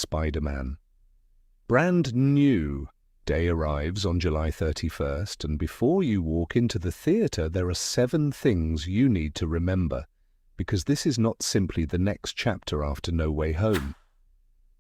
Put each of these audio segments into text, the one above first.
Spider-Man. Brand new day arrives on July 31st, and before you walk into the theater, there are 7 things you need to remember, because this is not simply the next chapter after No Way Home.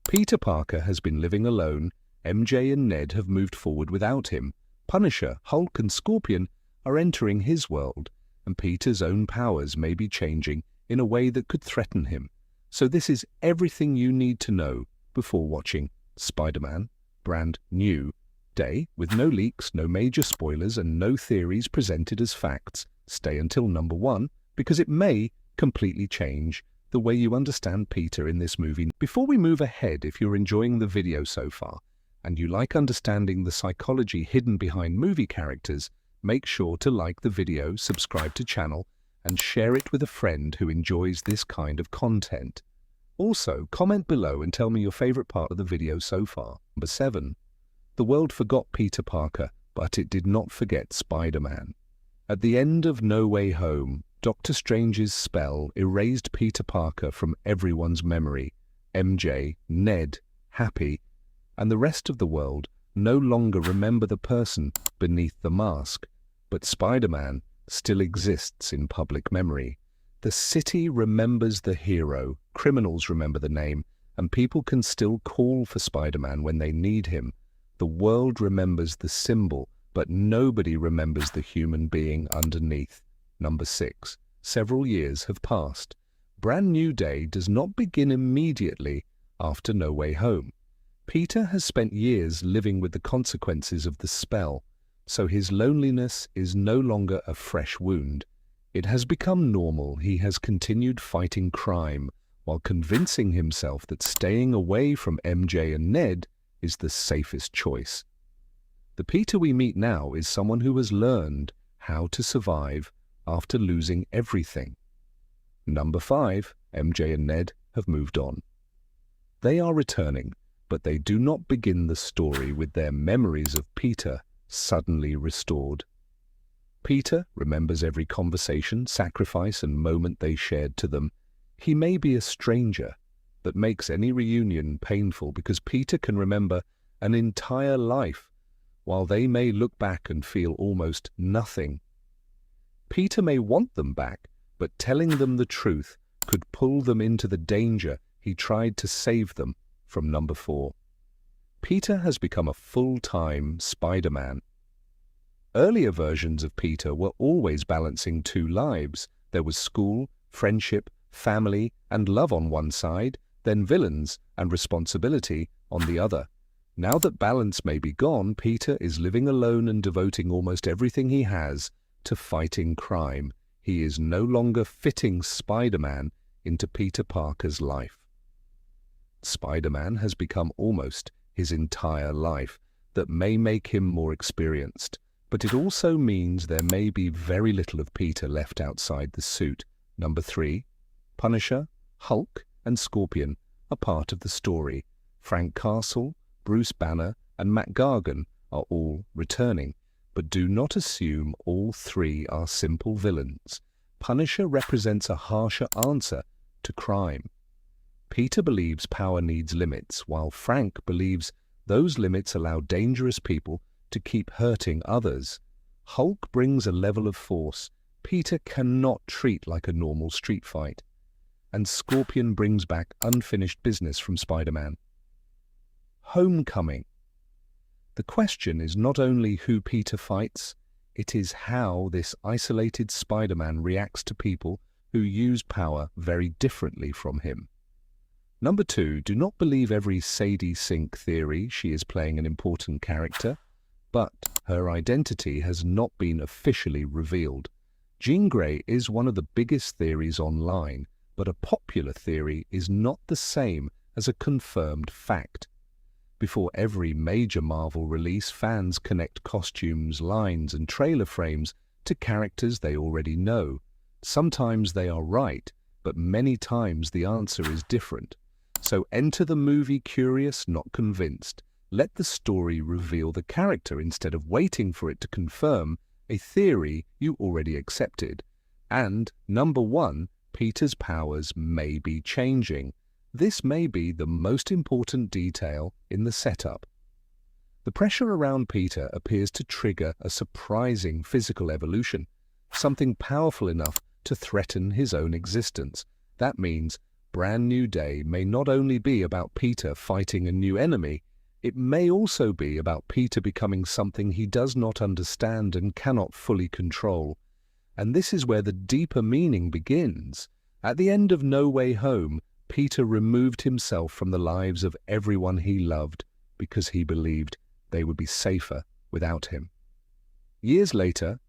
Peter Parker has been living alone, MJ and Ned have moved forward without him, Punisher, Hulk and Scorpion are entering his world, and Peter's own powers may be changing in a way that could threaten him. So this is everything you need to know before watching Spider-Man Brand New Day, with no leaks, no major spoilers, and no theories presented as facts. Stay until number 1, because it may completely change the way you understand Peter in this movie. Before we move ahead, if you're enjoying the video so far, and you like understanding the psychology hidden behind movie characters, make sure to like the video, subscribe to channel, and share it with a friend who enjoys this kind of content. Also, comment below and tell me your favorite part of the video so far. Number 7. The world forgot Peter Parker, but it did not forget Spider-Man. At the end of No Way Home, Doctor Strange's spell erased Peter Parker from everyone's memory. MJ, Ned, Happy, and the rest of the world no longer remember the person beneath the mask, but Spider-Man still exists in public memory. The city remembers the hero, criminals remember the name, and people can still call for Spider-Man when they need him. The world remembers the symbol, but nobody remembers the human being underneath. Number 6. Several years have passed. Brand New Day does not begin immediately after No Way Home. Peter has spent years living with the consequences of the spell, so his loneliness is no longer a fresh wound. It has become normal. He has continued fighting crime while convincing himself that staying away from MJ and Ned is the safest choice. The Peter we meet now is someone who has learned how to survive after losing everything. Number 5. MJ and Ned have moved on. They are returning, but they do not begin the story with their memories of Peter suddenly restored. Peter remembers every conversation, sacrifice, and moment they shared to them. He may be a stranger, that makes any reunion painful, because Peter can remember an entire life, while they may look back and feel almost nothing. Peter may want them back, but telling them the truth could pull them into the danger he tried to save them from. Number 4. Peter has become a full-time Spider-Man. Earlier versions of Peter were always balancing 2 lives. There was school, friendship, family, and love on one side, then villains and responsibility on the other. Now that balance may be gone, Peter is living alone and devoting almost everything he has to fighting crime. He is no longer fitting Spider-Man into Peter Parker's life. Spider-Man has become almost his entire life. That may make him more experienced, but it also means there may be very little of Peter left outside the suit. Number 3. Punisher, Hulk, and Scorpion are part of the story. Frank Castle, Bruce Banner, and Matt Gargan are all returning, but do not assume all 3 are simple villains. Punisher represents a harsher answer to crime. Peter believes power needs limits, while Frank believes those limits allow dangerous people to keep hurting others. Hulk brings a level of force Peter cannot treat like a normal street fight, and Scorpion brings back unfinished business from Spider-Man. Homecoming. The question is not only who Peter fights, it is how this isolated Spider-Man reacts to people who use power very differently from him. Number 2, do not believe every Sadie Sink theory. She is playing an important character, but her identity has not been officially revealed. Jean Grey is one of the biggest theories online, but a popular theory is not the same as a confirmed fact. Before every major Marvel release, fans connect costumes, lines, and trailer frames to characters they already know. Sometimes they are right, but many times the answer is different. So enter the movie curious, not convinced. Let the story reveal the character instead of waiting for it to confirm a theory you already accepted. And number 1, Peter's powers may be changing. This may be the most important detail in the setup. The pressure around Peter appears to trigger a surprising physical evolution, something powerful enough to threaten his own existence. That means Brand New Day may not only be about Peter fighting a new enemy, it may also be about Peter becoming something he does not understand and cannot fully control. And this is where the deeper meaning begins. At the end of No Way Home, Peter removed himself from the lives of everyone he loved because he believed they would be safer without him. Years later,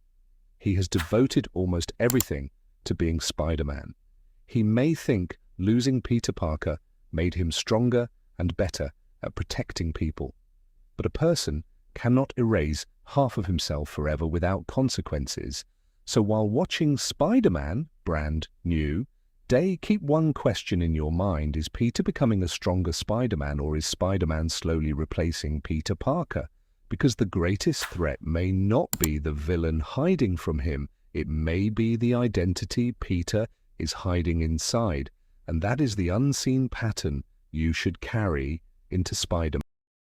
he has devoted almost everything to being Spider-Man. He may think losing Peter Parker made him stronger and better at protecting people, but a person cannot erase half of himself forever without consequences. So while watching Spider-Man, Brand New Day, keep one question in your mind: is Peter becoming a stronger Spider-Man, or is Spider-Man slowly replacing Peter Parker? Because the greatest threat may not be the villain hiding from him, it may be the identity Peter is hiding inside, and that is the unseen pattern you should carry into Spider-Man.